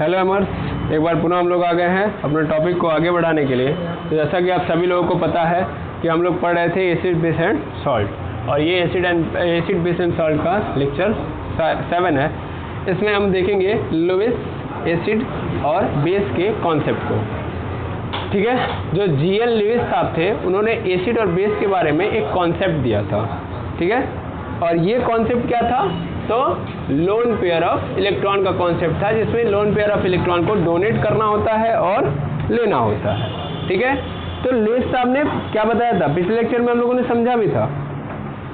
Hello अमर, एक बार पुनः हम लोग आ गए हैं अपने टॉपिक को आगे बढ़ाने के लिए। तो जैसा कि आप सभी लोगों को पता है कि हम लोग पढ़ रहे थे एसिड बेस एंड सॉल्ट, और ये एसिड बेस एंड सॉल्ट का लेक्चर 7 है। इसमें हम देखेंगे लुईस एसिड और बेस के कॉन्सेप्ट को। ठीक है, जो जीएन लुईस साहब थे उन्होंने एसिड और बेस के बारे में एक कॉन्सेप्ट दिया था। ठीक है, और ये कॉन्सेप्ट क्या था? तो लोन पेयर ऑफ इलेक्ट्रॉन का कॉन्सेप्ट था, जिसमें लोन पेयर ऑफ इलेक्ट्रॉन को डोनेट करना होता है और लेना होता है। ठीक है, तो लुईस साहब ने क्या बताया था? पिछले लेक्चर में हम लोगों ने समझा भी था।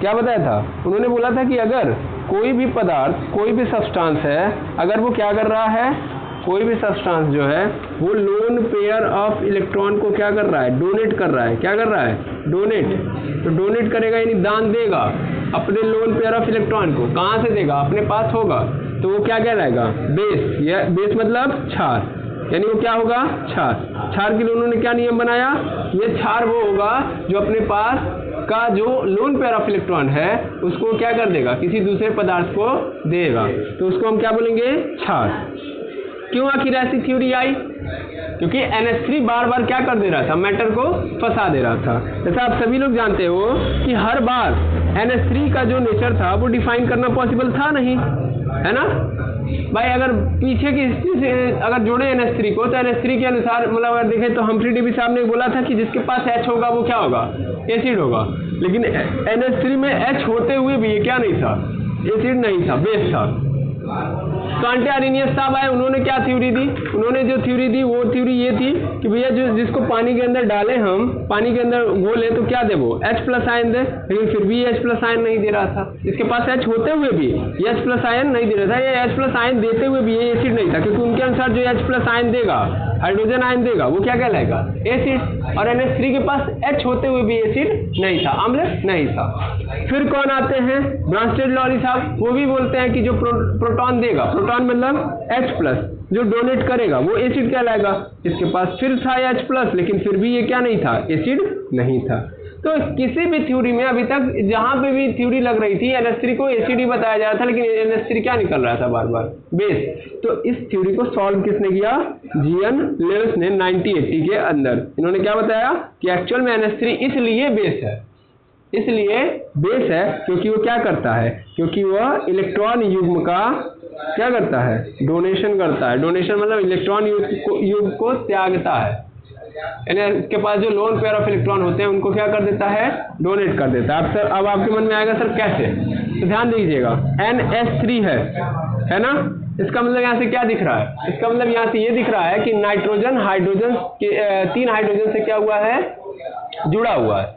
क्या बताया था? उन्होंने बोला था कि अगर कोई भी पदार्थ, कोई भी सब्सटेंस है, अगर वो क्या कर रहा है, कोई भी सब्सटेंस जो है वो लोन पेयर ऑफ इलेक्ट्रॉन को क्या कर रहा है? डोनेट कर रहा है। क्या कर रहा है? डोनेट। तो डोनेट करेगा यानी दान देगा अपने लोन पेयर ऑफ इलेक्ट्रॉन को। कहाँ से देगा? अपने पास होगा। तो वो क्या कहलाएगा? बेस। या बेस मतलब क्षार, यानी वो क्या होगा? क्षार। क्षार के लिए उन्होंने क्या नियम बनाया? ये क्षार वो होगा जो अपने पास का जो लोन पेयर ऑफ इलेक्ट्रॉन है उसको क्या कर देगा? किसी दूसरे पदार्थ को देगा। तो उसको हम क्या बोलेंगे? क्षार। क्यों आखिर ऐसी थ्योरी आई? क्योंकि NH3 बार बार क्या कर दे रहा था? मैटर को फंसा दे रहा था। जैसा आप सभी लोग जानते हो कि हर बार NH3 का जो नेचर था वो डिफाइन करना पॉसिबल था नहीं, है ना भाई? अगर पीछे की हिस्ट्री से अगर जोड़े NH3 को, तो NH3 के अनुसार मतलब अगर देखें तो हम्फ्री डेवी साहब ने बोला था कि जिसके पास H होगा वो क्या होगा? एसिड होगा। लेकिन NH3 में H होते हुए भी ये क्या नहीं था? एसिड नहीं था, बेस था। कांटे आर्नियस साहब आए, उन्होंने क्या थ्योरी दी? उन्होंने जो थ्योरी दी वो थ्योरी ये थी कि भैया जो जिसको पानी के अंदर डालें, हम पानी के अंदर घोले तो क्या दे? वो H+ आयन दे। लेकिन फिर भी H+ आयन नहीं दे रहा था। इसके पास H होते हुए भी H+ आयन नहीं दे रहा था। ये H+ आयन देते हुए भी ये एसिड नहीं था, क्योंकि उनके अनुसार जो H+ आयन देगा, हाइड्रोजन आयन देगा, वो क्या कहलाएगा? एसिड। और NH3 के पास H होते हुए भी एसिड नहीं था, अम्ल नहीं था। फिर कौन आते हैं? ब्रांस्टेड-लॉरी साहब। वो भी बोलते हैं कि जो प्रोटॉन देगा, प्रोटॉन मतलब H+, जो डोनेट करेगा वो एसिड कहलाएगा। इसके पास फिर था H+, लेकिन फिर भी ये क्या नहीं था? एसिड नहीं था। तो किसी भी थ्योरी में अभी तक जहां पे भी थ्योरी लग रही थी NH3 को एसिड ही बताया जा रहा था, लेकिन NH3 क्या निकल रहा था बार बार? बेस। तो इस थ्योरी को सॉल्व किसने किया? जीएन लुईस ने 1980 के अंदर। इन्होंने क्या बताया कि एक्चुअल में NH3 इसलिए बेस है, इसलिए बेस है क्योंकि वो क्या करता है? क्योंकि वह इलेक्ट्रॉन युग्म का क्या करता है? डोनेशन करता है। डोनेशन मतलब इलेक्ट्रॉन युग्म को त्यागता है, यानी इसके पास जो लोन पेयर ऑफ इलेक्ट्रॉन होते हैं उनको क्या कर देता है? डोनेट कर देता है। अब आपके मन में आएगा सर कैसे? तो ध्यान दीजिएगा, NH3 है ना? इसका मतलब यहाँ से क्या दिख रहा है? इसका मतलब यहाँ से ये दिख रहा है कि नाइट्रोजन हाइड्रोजन के 3 हाइड्रोजन से क्या हुआ है? जुड़ा हुआ है।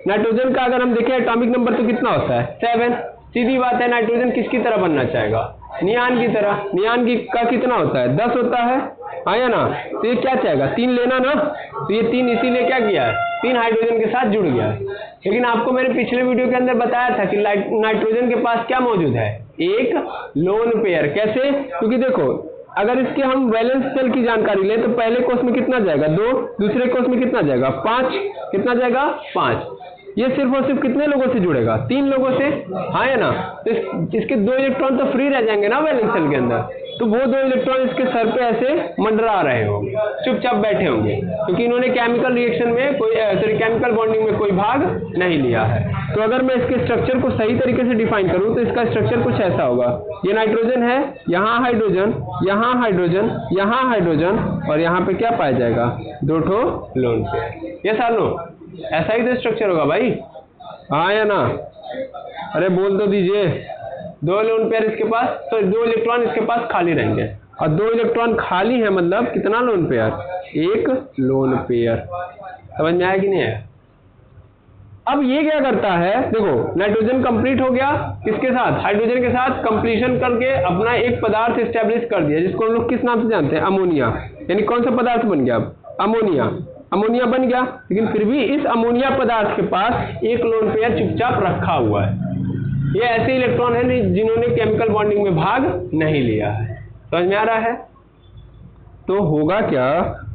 नाइट्रोजन का अगर हम देखें एटॉमिक नंबर तो कितना होता है? 7। सीधी बात है, नाइट्रोजन किसकी तरह बनना चाहेगा? नियान की तरह। नियान का कितना होता है? 10 होता है, हाँ या ना? तो ये क्या चाहेगा? 3 लेना ना। तो ये 3 इसीलिए क्या किया है? 3 हाइड्रोजन के साथ जुड़ गया है। लेकिन आपको मैंने पिछले वीडियो के अंदर बताया था कि नाइट्रोजन के पास क्या मौजूद है? एक लोन पेयर। कैसे? क्योंकि देखो, अगर इसके हम वैलेंस शेल की जानकारी लें तो पहले कोष में कितना जाएगा? 2। दूसरे कोष में कितना जाएगा? 5। कितना जाएगा? 5। ये सिर्फ और सिर्फ कितने लोगों से जुड़ेगा? 3 लोगों से, हाँ या ना? तो इसके 2 इलेक्ट्रॉन तो फ्री रह जाएंगे ना वैलेंस शेल के अंदर। तो वो 2 इलेक्ट्रॉन इसके सर पे ऐसे मंडरा रहे होंगे, चुपचाप बैठे होंगे, क्योंकि इन्होंने केमिकल रिएक्शन में कोई केमिकल बॉन्डिंग में कोई भाग नहीं लिया है। तो अगर मैं इसके स्ट्रक्चर को सही तरीके से डिफाइन करूं तो इसका स्ट्रक्चर कुछ ऐसा होगा। ये नाइट्रोजन है, यहाँ हाइड्रोजन, यहाँ हाइड्रोजन, यहाँ हाइड्रोजन, और यहाँ पे क्या पाया जाएगा? 2 ठो लोन पेयर। ये सालों ऐसा ही तो स्ट्रक्चर होगा भाई, हाँ या ना? अरे बोल तो दीजिए। 2 लोन पेयर इसके पास, तो 2 इलेक्ट्रॉन इसके पास खाली रहेंगे, और 2 इलेक्ट्रॉन खाली है मतलब कितना लोन पेयर? 1 lone pair. समझ में आया कि नहीं आया? अब ये क्या करता है? देखो, नाइट्रोजन कंप्लीट हो गया, किसके साथ? हाइड्रोजन के साथ कंप्लीशन करके अपना एक पदार्थ एस्टेब्लिश कर दिया, जिसको हम लोग किस नाम से जानते हैं? अमोनिया। यानी कौन सा पदार्थ बन गया? अमोनिया। अमोनिया बन गया, लेकिन फिर भी इस अमोनिया पदार्थ के पास एक लोन पेयर चुपचाप रखा हुआ है। ये ऐसे इलेक्ट्रॉन है जिन्होंने केमिकल बॉन्डिंग में भाग नहीं लिया है। समझ में आ रहा है? तो होगा क्या?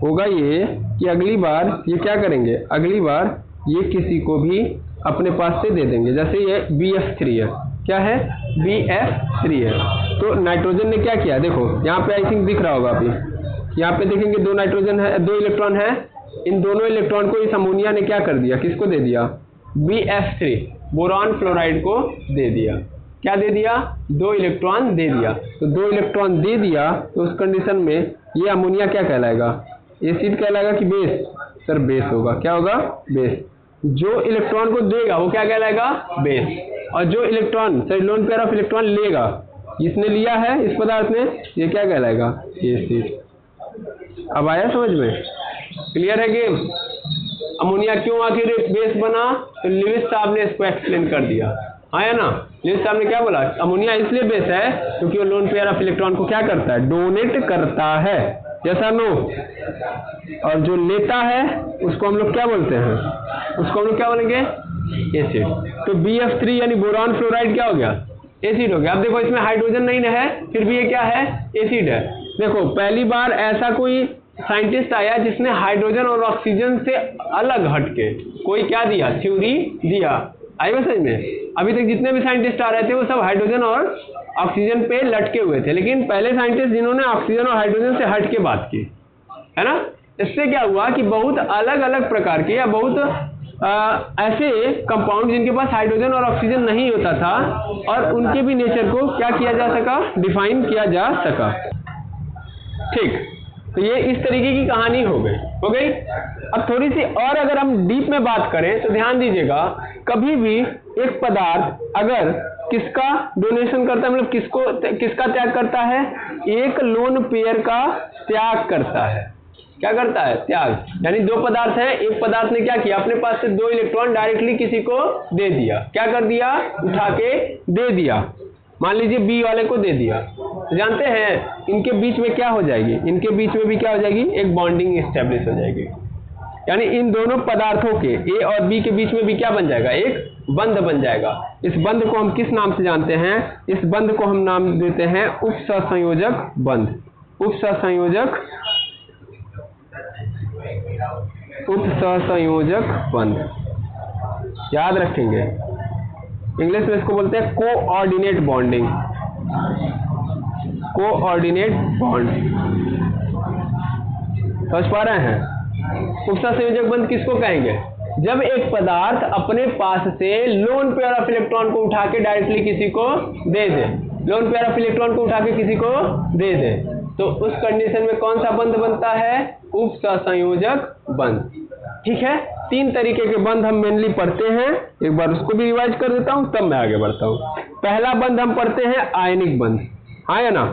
होगा ये कि अगली बार ये क्या करेंगे? अगली बार ये किसी को भी अपने पास से दे देंगे। जैसे ये BF3 है, क्या है? BF3 है। तो नाइट्रोजन ने क्या किया, देखो यहाँ पे आई थिंक दिख रहा होगा अभी, यहाँ पे देखेंगे दो नाइट्रोजन है, दो इलेक्ट्रॉन है, इन दोनों इलेक्ट्रॉन को इस अमोनिया ने क्या कर दिया, किसको दे दिया, BF3 बोरॉन फ्लोराइड को दे दिया। क्या दे दिया, 2 इलेक्ट्रॉन दे दिया। तो 2 इलेक्ट्रॉन दे दिया तो उस कंडीशन में ये अमोनिया क्या कहलाएगा, एसिड कहलाएगा कि बेस, सर बेस होगा। क्या होगा, बेस। जो इलेक्ट्रॉन को देगा वो क्या कहलाएगा, बेस, और जो electron sir lone pair of electron लेगा, जिसने लिया है इस पदार्थ ने, ये क्या कहलाएगा, एसिड। अब आया समझ में, क्लियर है गेम। अमोनिया क्यों आखिर बेस बना, तो लिविस साहब ने इसको एक्सप्लेन कर दिया, आया ना। लिविस साहब ने क्या बोला, अमोनिया इसलिए बेस है क्योंकि वो लोन पेयर ऑफ इलेक्ट्रॉन को क्या करता है, डोनेट करता है, जैसा नो। और जो लेता है उसको हम लोग क्या बोलते हैं, उसको हम लोग क्या बोलेंगे, एसिड। तो BF3 यानी बोरॉन फ्लोराइड क्या हो गया, एसिड हो गया। अब देखो इसमें हाइड्रोजन नहीं है, फिर भी ये क्या है, एसिड है। देखो पहली बार ऐसा कोई साइंटिस्ट आया जिसने हाइड्रोजन और ऑक्सीजन से अलग हटके कोई क्या दिया, थ्योरी दिया। आई बात समझ में। अभी तक जितने भी साइंटिस्ट आ रहे थे वो सब हाइड्रोजन और ऑक्सीजन पे लटके हुए थे, लेकिन पहले साइंटिस्ट जिन्होंने ऑक्सीजन और हाइड्रोजन से हट के बात की, है ना। इससे क्या हुआ कि बहुत अलग अलग प्रकार के या बहुत ऐसे कंपाउंड जिनके पास हाइड्रोजन और ऑक्सीजन नहीं होता था, और उनके भी नेचर को क्या किया जा सका, डिफाइन किया जा सका। ठीक, तो ये इस तरीके की कहानी हो गई। अब थोड़ी सी और अगर हम डीप में बात करें तो ध्यान दीजिएगा, कभी भी एक पदार्थ अगर किसका डोनेशन करता है, मतलब किसका त्याग करता है, एक लोन पेयर का त्याग करता है। क्या करता है, त्याग। यानी दो पदार्थ है, एक पदार्थ ने क्या किया, अपने पास से 2 इलेक्ट्रॉन डायरेक्टली किसी को दे दिया। क्या कर दिया, उठा के दे दिया। मान लीजिए बी वाले को दे दिया, तो जानते हैं इनके बीच में क्या हो जाएगी, इनके बीच में भी क्या हो जाएगी, एक बॉन्डिंग एस्टेब्लिश हो जाएगी। यानी इन दोनों पदार्थों के ए और बी के बीच में भी क्या बन जाएगा, एक बंध बन जाएगा। इस बंध को हम किस नाम से जानते हैं, इस बंध को हम नाम देते हैं उपसहसंयोजक बंध। उपसहसंयोजक बंध, याद रखेंगे। इंग्लिश में इसको बोलते हैं कोऑर्डिनेट बॉन्डिंग, कोऑर्डिनेट बॉन्ड। समझ पा रहे हैं। उपसहसंयोजक बंध किसको कहेंगे, जब एक पदार्थ अपने पास से लोन पेयर ऑफ इलेक्ट्रॉन को उठा के डायरेक्टली किसी को दे दे, लोन पेयर ऑफ इलेक्ट्रॉन को उठा के किसी को दे दे, तो उस कंडीशन में कौन सा बंध बनता है, उपसहसंयोजक बंध। ठीक है, 3 तरीके के बंध हम मेनली पढ़ते हैं, एक बार उसको भी रिवाइज कर देता हूं, तब मैं आगे बढ़ता हूं। पहला बंध हम पढ़ते हैं आयनिक बंध, हाँ या ना,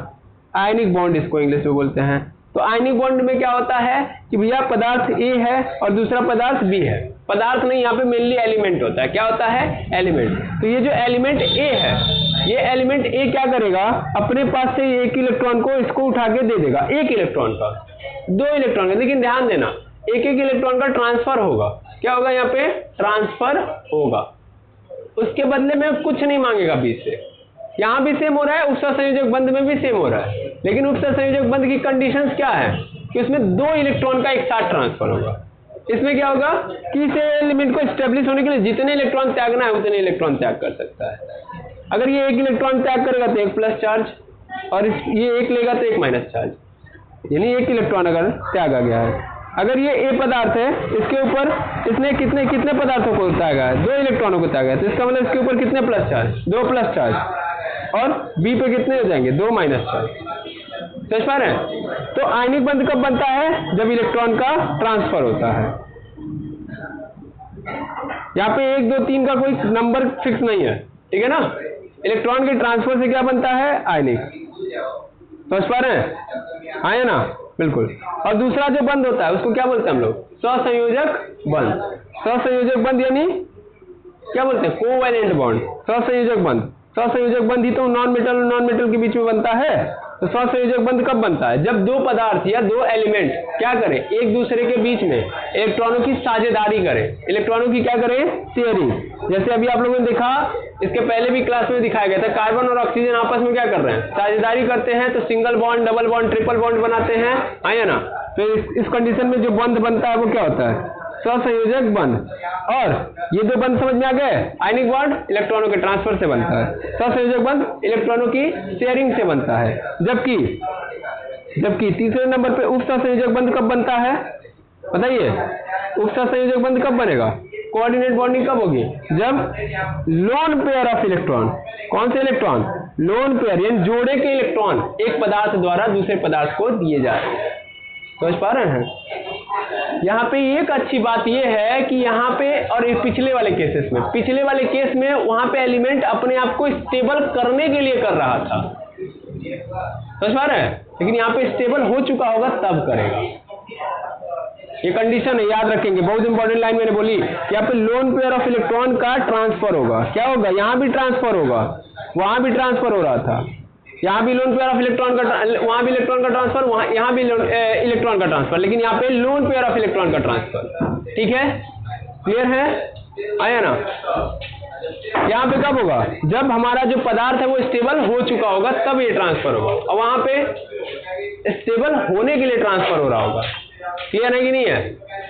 आयनिक बॉन्ड इसको इंग्लिश में बोलते हैं। तो आयनिक बॉन्ड में क्या होता है कि भैया पदार्थ ए है और दूसरा पदार्थ बी है। पदार्थ नहीं, यहाँ पे मेनली एलिमेंट होता है। क्या होता है, एलिमेंट। तो ये जो एलिमेंट ए है, ये एलिमेंट ए क्या करेगा, अपने पास से एक इलेक्ट्रॉन को इसको उठा के दे देगा, एक इलेक्ट्रॉन का, 2 इलेक्ट्रॉन का, लेकिन ध्यान देना एक इलेक्ट्रॉन का ट्रांसफर होगा। क्या होगा, यहाँ पे ट्रांसफर होगा, उसके बदले में कुछ नहीं मांगेगा बी से। यहाँ भी सेम हो रहा है, उपसहसंयोजक बंध में भी सेम हो रहा है, लेकिन उपसहसंयोजक बंध की कंडीशंस क्या है कि उसमें 2 इलेक्ट्रॉन का एक साथ ट्रांसफर होगा। इसमें क्या होगा कि इस एलिमेंट को एस्टेब्लिश होने के लिए जितने इलेक्ट्रॉन त्यागना है उतने इलेक्ट्रॉन त्याग कर सकता है। अगर ये 1 इलेक्ट्रॉन त्याग करेगा तो 1 प्लस चार्ज, और ये 1 लेगा तो 1 माइनस चार्ज, यानी 1 इलेक्ट्रॉन अगर त्यागा गया है। अगर ये ए पदार्थ है, इसके ऊपर इसने कितने पदार्थों को त्यागा है, 2 इलेक्ट्रॉनों को त्यागा है, तो इसका मतलब इसके ऊपर कितने प्लस चार्ज, 2 प्लस चार्ज, और बी पे कितने हो जाएंगे, 2 माइनस चार्ज। समझ पा रहे हैं। तो आयनिक बंध कब बनता है, जब इलेक्ट्रॉन का ट्रांसफर होता है। यहाँ पे 1 2 3 का कोई नंबर फिक्स नहीं है, ठीक है ना। इलेक्ट्रॉन के ट्रांसफर से क्या बनता है, आयनिक। समझ पा रहे हैं, हाँ या ना, बिल्कुल। और दूसरा जो बंध होता है उसको क्या बोलते हैं हम लोग, सहसंयोजक बंध। सहसंयोजक बंध यानी क्या बोलते हैं, कोवैलेंट बॉन्ड। सहसंयोजक बंध, सहसंयोजक बंध ही तो नॉन मेटल और नॉन मेटल के बीच में बनता है। तो सहसंयोजक बंध कब बनता है, जब 2 पदार्थ या 2 एलिमेंट क्या करें, एक दूसरे के बीच में इलेक्ट्रॉनों की साझेदारी करें, इलेक्ट्रॉनों की क्या करें, शेयरिंग। जैसे अभी आप लोगों ने देखा, इसके पहले भी क्लास में दिखाया गया था, कार्बन और ऑक्सीजन आपस में क्या कर रहे हैं, साझेदारी करते हैं, तो single bond, double bond, triple bond बनाते हैं, हाँ या ना। तो इस कंडीशन में जो बंध बनता है वो क्या होता है, सहसंयोजक बंध। और ये दो बंध समझ में आ गए, आयनिक बॉन्ड इलेक्ट्रॉनों के ट्रांसफर से बनता है, सहसंयोजक बंध इलेक्ट्रॉनों की शेयरिंग से बनता है। जबकि तीसरे नंबर पे उप सहसंयोजक बंध कब बनता है बताइए? उप सहसंयोजक बंध कब बनेगा? कोऑर्डिनेट बॉन्डिंग कब होगी? जब लोन पेयर ऑफ इलेक्ट्रॉन, कौन से इलेक्ट्रॉन? लोन पेयर, यानी जोड़े के इलेक्ट्रॉन एक पदार्थ द्वारा दूसरे पदार्थ को दिए जा रहे हैं। समझ पा रहे हैं? यहाँ पे एक अच्छी बात यह है कि यहाँ पे, और पिछले वाले केस में वहां पे एलिमेंट अपने आप को स्टेबल करने के लिए कर रहा था, समझ पा रहे हैं? लेकिन यहाँ पे स्टेबल हो चुका होगा तब करेगा, ये कंडीशन है, याद रखेंगे। बहुत इंपॉर्टेंट लाइन मैंने बोली, यहाँ पे लोन पेयर ऑफ इलेक्ट्रॉन का ट्रांसफर होगा। क्या होगा? यहाँ भी ट्रांसफर होगा, वहां भी ट्रांसफर हो रहा था, यहाँ भी लोन पेयर ऑफ इलेक्ट्रॉन का, वहां भी इलेक्ट्रॉन का ट्रांसफर, वहां यहाँ भी इलेक्ट्रॉन का ट्रांसफर, लेकिन यहाँ पे लोन पेयर ऑफ इलेक्ट्रॉन का ट्रांसफर। ठीक है, क्लियर है? आया ना? यहाँ पे कब होगा? जब हमारा जो पदार्थ है वो स्टेबल हो चुका होगा तब ये ट्रांसफर होगा, और वहां पे स्टेबल होने के लिए ट्रांसफर हो रहा होगा। क्लियर है कि नहीं है?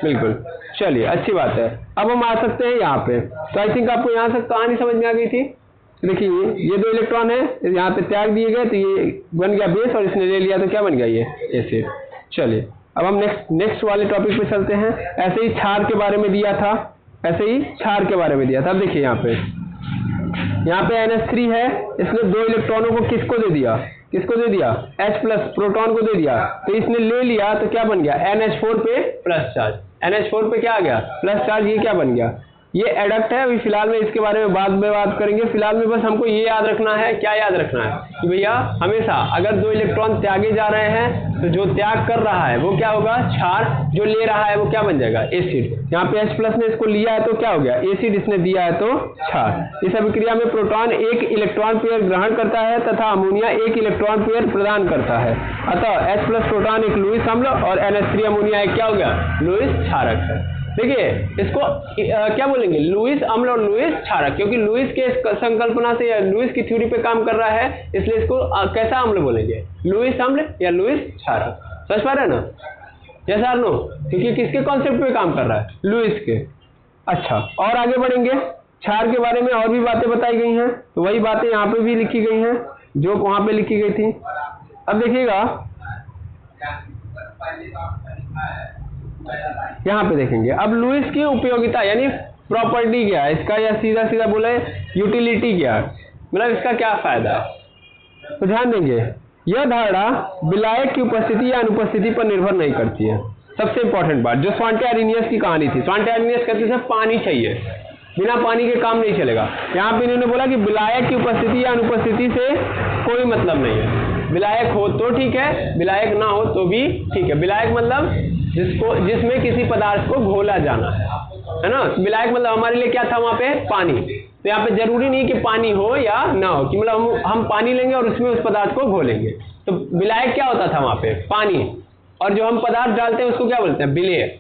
बिल्कुल। चलिए, अच्छी बात है। अब हम आ सकते हैं यहाँ पे। तो आई थिंक आपको यहाँ से कहानी समझ में आ गई थी। देखिए, ये दो इलेक्ट्रॉन है, यहाँ पे त्याग दिए गए तो ये बन गया बेस, और इसने ले लिया तो क्या बन गया? ये एसिड। चलिए, अब हम नेक्स्ट वाले टॉपिक पे चलते हैं। ऐसे ही क्षार के बारे में दिया था, अब देखिए यहाँ पे NH3 है, इसने दो इलेक्ट्रॉनों को किसको दे दिया? H+ प्रोटॉन को दे दिया, तो इसने ले लिया तो क्या बन गया? NH4 पे प्लस चार्ज। NH4 पे क्या आ गया? Plus charge. ये क्या बन गया? ये एडक्ट है। अभी फिलहाल में इसके बारे में बाद में बात करेंगे। फिलहाल में बस हमको ये याद रखना है, क्या याद रखना है कि भैया हमेशा अगर दो इलेक्ट्रॉन त्यागे जा रहे हैं तो जो त्याग कर रहा है वो क्या होगा? क्षार। जो ले रहा है वो क्या बन जाएगा? एसिड। यहाँ पे H+ ने इसको लिया है तो क्या हो गया? एसिड। इसने दिया है तो क्षार। इस अभिक्रिया में प्रोटॉन एक इलेक्ट्रॉन पेयर ग्रहण करता है तथा अमोनिया एक इलेक्ट्रॉन पेयर प्रदान करता है। अतः H+ प्रोटॉन एक लुईस अम्ल और NH3 अमोनिया एक क्या हो गया? लुईस क्षारक है। देखिए, इसको क्या बोलेंगे? लुईस अम्ल और लुईस क्षारक, क्योंकि लुईस के संकल्पना से या लुईस की थ्योरी पे काम कर रहा है, इसलिए इसको कैसा अम्ल बोलेंगे? लुईस अम्ल या लुईस क्षारक। समझ पा रहे हैं ना? यस और नो? क्योंकि किसके कॉन्सेप्ट पे काम कर रहा है? लुईस के। अच्छा, और आगे बढ़ेंगे। क्षार के बारे में और भी बातें बताई गई हैं, तो वही बातें यहाँ पे भी लिखी गई हैं जो वहां पे लिखी गई थी। अब देखिएगा, यहाँ पे देखेंगे अब लुईस की उपयोगिता यानी प्रॉपर्टी क्या है इसका, या सीधा बोले यूटिलिटी क्या है, मतलब इसका क्या फायदा है। तो ध्यान देंगे, यह धारणा विलायक की उपस्थिति या अनुपस्थिति पर निर्भर नहीं करती है। सबसे इंपॉर्टेंट बात, जो स्वांटे आर्नियस की कहानी थी, स्वांटे आर्नियस कहते थे पानी चाहिए, बिना पानी के काम नहीं चलेगा। यहाँ पे इन्होंने बोला कि विलायक की उपस्थिति या अनुपस्थिति से कोई मतलब नहीं है। विलायक हो तो ठीक है, विलायक ना हो तो भी ठीक है। विलायक मतलब जिसमें किसी पदार्थ को घोला जाना है ना। विलायक मतलब हमारे लिए क्या था वहां पे? पानी। तो यहाँ पे जरूरी नहीं कि पानी हो या ना हो, कि मतलब हम पानी लेंगे और उसमें उस पदार्थ को घोलेंगे। तो विलायक क्या होता था वहां पे? पानी। और जो हम पदार्थ डालते हैं उसको क्या बोलते हैं? विलेय।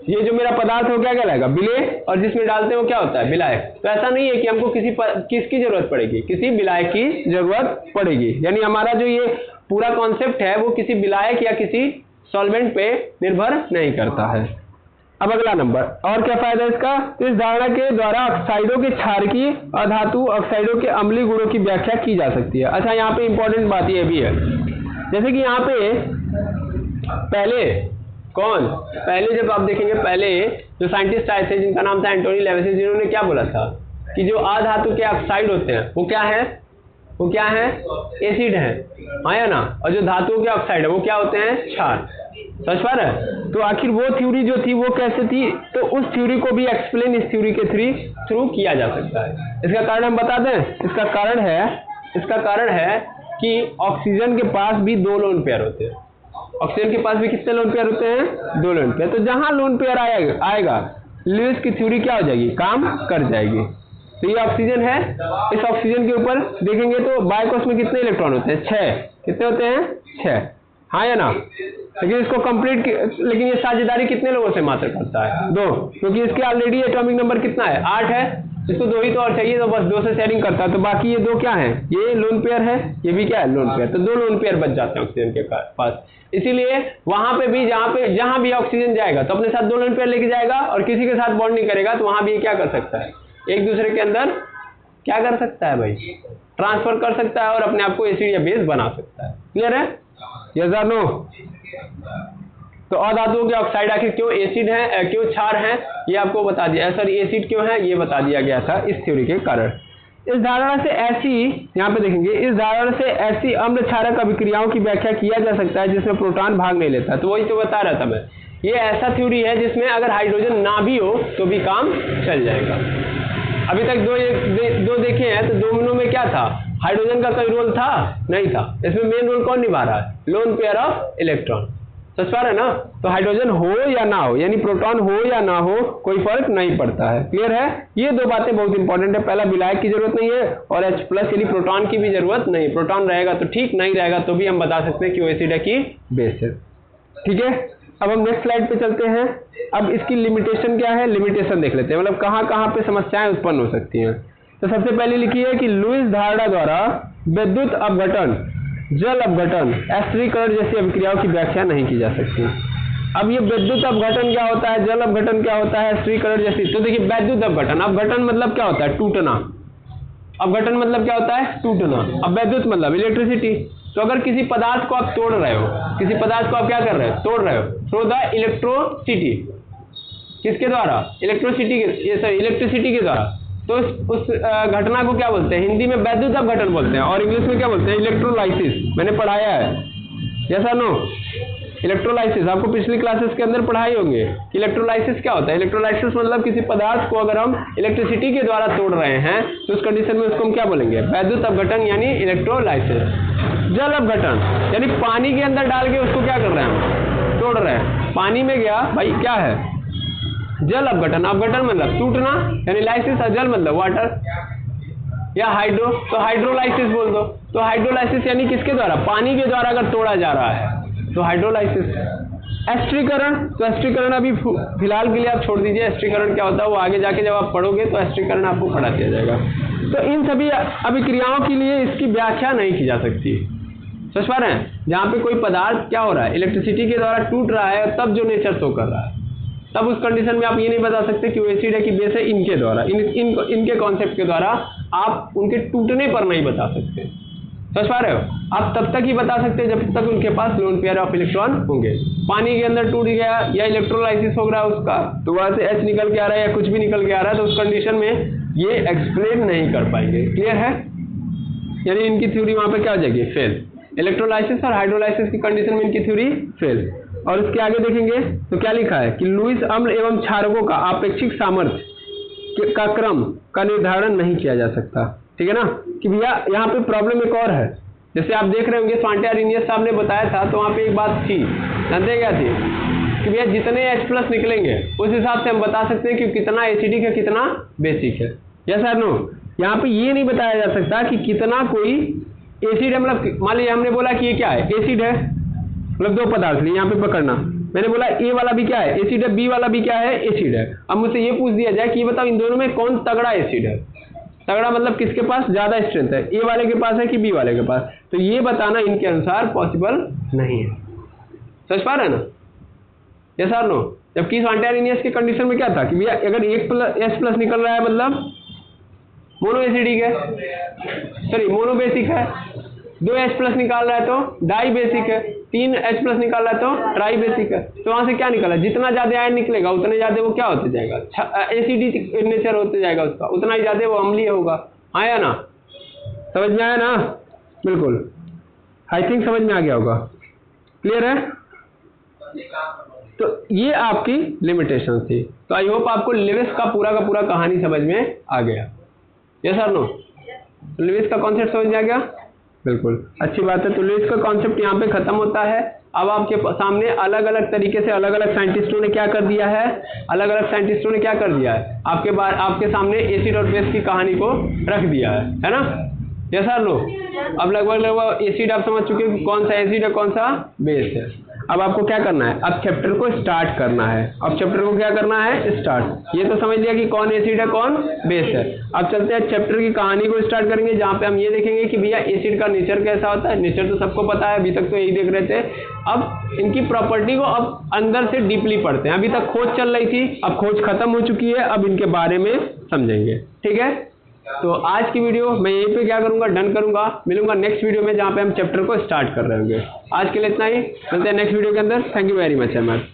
ये जो मेरा पदार्थ हो क्या कहलाएगा? विलेय। और जिसमें डालते हैं वो क्या होता है? विलायक। तो ऐसा नहीं है कि हमको किसकी जरूरत पड़ेगी? किसी विलायक की जरूरत पड़ेगी। यानी हमारा जो ये पूरा कॉन्सेप्ट है वो किसी विलायक या किसी सॉल्वेंट पे निर्भर नहीं करता है। अब अगला नंबर, और क्या फायदा इसका? तो इस धारणा के द्वारा ऑक्साइडों के क्षारकीय और धातु ऑक्साइडों के अम्लीय गुणों की व्याख्या की जा सकती है। अच्छा, यहाँ पे इंपॉर्टेंट बात ये भी है, जैसे कि यहाँ पे पहले जब आप देखेंगे, पहले जो साइंटिस्ट आए थे जिनका नाम था एंटोनी लेवेसिस, जिन्होंने क्या बोला था कि जो अधातु के ऑक्साइड होते हैं वो क्या है? एसिड है, हाँ या ना। और जो धातुओं के ऑक्साइड है वो क्या होते हैं? क्षार। समझ पा रहे हैं? तो आखिर वो थ्योरी जो थी वो कैसे थी, तो उस थ्योरी को भी एक्सप्लेन इस थ्योरी के थ्रू किया जा सकता है। इसका कारण हम बता दें, इसका कारण है कि ऑक्सीजन के पास भी दो लोन पेयर होते हैं। ऑक्सीजन के पास भी कितने लोन पेयर होते हैं? दो लोन पेयर। तो जहां लोन पेयर आएगा लुईस की थ्योरी क्या हो जाएगी? काम कर जाएगी। तो ये ऑक्सीजन है, इस ऑक्सीजन के ऊपर देखेंगे तो बाइकोस में कितने इलेक्ट्रॉन होते हैं? 6। कितने होते हैं? 6, हाँ या ना। लेकिन इसको कंप्लीट, लेकिन ये साझेदारी कितने लोगों से मात्र करता है? 2, क्योंकि इसके ऑलरेडी एटॉमिक नंबर कितना है? 8 है। इसको 2 ही तो और चाहिए, तो बस 2 से शेयरिंग करता है, तो बाकी ये 2 क्या है, ये लोन पेयर है, ये भी क्या है, लोन पेयर, तो 2 लोन पेयर बच जाते हैं ऑक्सीजन के पास। इसीलिए वहां पे भी जहां भी ऑक्सीजन जाएगा तो अपने साथ 2 लोन पेयर लेके जाएगा, और किसी के साथ बॉन्ड नहीं करेगा तो वहां भी क्या कर सकता है, एक दूसरे के अंदर क्या कर सकता है भाई, ट्रांसफर कर सकता है और अपने आप को एसिड या बेस बना सकता है। क्लियर है, यस और नो? तो अधातुओं के ऑक्साइड आखिर क्यों एसिड है, क्यों क्षार हैं, ये आपको बता दिया, सॉरी एसिड क्यों है ये बता दिया गया था इस थ्योरी के कारण। इस धारणा से ऐसी, यहाँ पे देखेंगे, इस धारणा से ऐसी अम्ल क्षारक अभिक्रियाओं की व्याख्या किया जा सकता है जिसमें प्रोटॉन भाग नहीं लेता। तो वही तो बता रहा था मैं, ये ऐसा थ्योरी है जिसमें अगर हाइड्रोजन ना भी हो तो भी काम चल जाएगा। अभी तक दो देखे हैं, तो दोनों में क्या था, हाइड्रोजन का कोई रोल था नहीं था, इसमें मेन रोल कौन निभा रहा है, लोन पेयर ऑफ इलेक्ट्रॉन। समझ पा रहे हैं ना? तो हाइड्रोजन हो या ना हो, यानी प्रोटॉन हो या ना हो, कोई फर्क नहीं पड़ता है। क्लियर है? ये 2 बातें बहुत इंपॉर्टेंट है। पहला, विलायक की जरूरत नहीं है, और H प्लस यानी प्रोटॉन की भी जरूरत नहीं। प्रोटॉन रहेगा तो ठीक, नहीं रहेगा तो भी हम बता सकते हैं कि वो एसिड है कि बेस है। ठीक है, अब हम नेक्स्ट स्लाइड पे चलते हैं। अब इसकी लिमिटेशन क्या है, लिमिटेशन देख लेते हैं, मतलब कहाँ कहाँ पे समस्याएं उत्पन्न हो सकती हैं। तो सबसे पहले लिखी है कि लुईस धारणा द्वारा विद्युत अपघटन, जल अपघटन, एस्टरीकरण जैसी अभिक्रियाओं की व्याख्या नहीं की जा सकती। अब ये विद्युत अपघटन क्या होता है, जल अपघटन क्या होता है, एस्टरीकरण जैसी, तो देखिए विद्युत अपघटन, अपघटन मतलब क्या होता है, टूटना। अपघटन मतलब क्या होता है, टूटना। अब विद्युत मतलब इलेक्ट्रिसिटी। तो अगर किसी पदार्थ को आप तोड़ रहे हो, किसी पदार्थ को आप क्या कर रहे हो, तोड़ रहे हो, थ्रू द इलेक्ट्रोसिटी, किसके द्वारा, इलेक्ट्रिसिटी के द्वारा, तो उस घटना को क्या बोलते हैं, हिंदी में वैद्युत अपघटन बोलते हैं, और इंग्लिश में क्या बोलते हैं, इलेक्ट्रोलाइसिस। मैंने पढ़ाया है, यस और नो? इलेक्ट्रोलाइसिस आपको पिछली क्लासेस के अंदर पढ़ाई होंगे कि इलेक्ट्रोलाइसिस क्या होता है। इलेक्ट्रोलाइसिस मतलब किसी पदार्थ को अगर हम इलेक्ट्रिसिटी के द्वारा तोड़ रहे हैं तो उस कंडीशन में उसको हम क्या बोलेंगे, वैद्युत अपघटन यानी इलेक्ट्रोलाइसिस। जल अपघटन यानी पानी के अंदर डाल के उसको क्या कर रहे हैं, तोड़ रहे हैं, पानी में गया भाई, क्या है, जल अपघटन। अपघटन मतलब टूटना, यानी लाइसिस, जल मतलब वाटर या हाइड्रो, तो हाइड्रोलाइसिस बोल दो। तो हाइड्रोलाइसिस यानी किसके द्वारा, पानी के द्वारा अगर तोड़ा जा रहा है तो हाइड्रोलाइसिस। एस्टरीकरण, तो एस्टरीकरण अभी फिलहाल के लिए आप छोड़ दीजिए, एस्टरीकरण क्या होता है वो आगे जाके जब आप पढ़ोगे तो एस्टरीकरण आपको पढ़ा दिया जाएगा। तो इन सभी अभिक्रियाओं के लिए इसकी व्याख्या नहीं की जा सकती। समझ पा रहे हैं? जहाँ पे कोई पदार्थ क्या हो रहा है, इलेक्ट्रिसिटी के द्वारा टूट रहा है, तब जो नेचर शो कर रहा है, तब उस कंडीशन में आप ये नहीं बता सकते कि वो एसिड है कि बेस है, इनके द्वारा, इनके कॉन्सेप्ट के द्वारा आप उनके टूटने पर नहीं बता सकते। समझ पा रहे हो? आप तब तक ही बता सकते हैं जब तक उनके पास लोन पेयर ऑफ इलेक्ट्रॉन होंगे। पानी के अंदर टूट गया या इलेक्ट्रोलाइसिस हो रहा है उसका, तो वहां से H निकल के आ रहा है या कुछ भी निकल के आ रहा है, तो उस कंडीशन में ये एक्सप्लेन नहीं कर पाएंगे। क्लियर है? यानी इनकी थ्योरी वहां पे क्या हो जाएगी, फेल। इलेक्ट्रोलाइसिस और हाइड्रोलाइसिस की कंडीशन में इनकी थ्योरी फेल। और इसके आगे देखेंगे तो क्या लिखा है कि लुईस अम्ल एवं क्षारकों का आपेक्षिक सामर्थ्य का क्रम का निर्धारण नहीं किया जा सकता। ठीक है ना? कि भैया यहाँ पे प्रॉब्लम एक और है, जैसे आप देख रहे होंगे स्वांटे आर्यनियस साहब ने बताया था, तो वहाँ पे एक बात थी, जानते क्या थी, कि भैया जितने H प्लस निकलेंगे उस हिसाब से हम बता सकते हैं कि कितना एसिडिक है कितना बेसिक है। यस और नो? यहाँ पे ये नहीं बताया जा सकता कि कितना कोई एसिड है, मतलब मान लीजिए हमने बोला कि ये क्या है, एसिड है, मतलब 2 पदार्थ लिए यहाँ पे पकड़ना, मैंने बोला ए वाला भी क्या है, एसिड है, बी वाला भी क्या है, एसिड है। अब मुझसे ये पूछ दिया जाए कि ये बताओ इन दोनों में कौन तगड़ा एसिड है, तगड़ा मतलब किसके पास ज्यादा स्ट्रेंथ है, ए वाले के पास है कि बी वाले के पास, तो ये बताना इनके अनुसार पॉसिबल नहीं है। समझ पा रहे हैं ना? यस और नो? जबकि स्वांटे आर्यनियस के कंडीशन में क्या था कि भैया अगर H प्लस निकल रहा है मतलब मोनो एसिडिक है, सॉरी मोनो बेसिक है, 2 H प्लस निकाल रहा है तो डाई बेसिक है, 3 H प्लस निकाल रहा है तो ट्राई बेसिक है। तो वहां से क्या निकला, जितना ज्यादा आयन निकलेगा उतने ज्यादा वो क्या होते जाएगा, एसिडिक नेचर होते जाएगा उसका, उतना ही ज्यादा वो अम्लीय होगा। आया ना? समझ में आया ना? बिल्कुल, आई थिंक समझ में आ गया होगा। क्लियर है? तो ये आपकी लिमिटेशन थी। तो आई होप आपको लेविस का पूरा कहानी समझ में आ गया। यस और नो? लेविस का कॉन्सेप्ट समझ में आ गया? बिल्कुल, अच्छी बात है। तो लेविस का कॉन्सेप्ट यहाँ पे खत्म होता है। अब आपके सामने अलग अलग तरीके से अलग अलग साइंटिस्टों ने क्या कर दिया है, आपके सामने एसिड और बेस की कहानी को रख दिया है ना? Yes or no? अब लगभग एसिड आप समझ चुके हैं कि कौन सा एसिड है कौन सा बेस है। अब आपको क्या करना है, अब चैप्टर को स्टार्ट करना है। अब चैप्टर को क्या करना है, स्टार्ट। ये तो समझ लिया कि कौन एसिड है कौन बेस है। अब चलते हैं चैप्टर की कहानी को स्टार्ट करेंगे, जहाँ पे हम ये देखेंगे कि भैया एसिड का नेचर कैसा होता है। नेचर तो सबको पता है, अभी तक तो यही देख रहे थे। अब इनकी प्रॉपर्टी को अब अंदर से डीपली पढ़ते हैं। अभी तक खोज चल रही थी, अब खोज खत्म हो चुकी है, अब इनके बारे में समझेंगे। ठीक है, तो आज की वीडियो मैं यहीं पे क्या करूंगा, डन करूंगा। मिलूंगा नेक्स्ट वीडियो में, जहाँ पे हम चैप्टर को स्टार्ट कर रहे होंगे। आज के लिए इतना ही, मिलते हैं नेक्स्ट वीडियो के अंदर। Thank you very much Ahmad.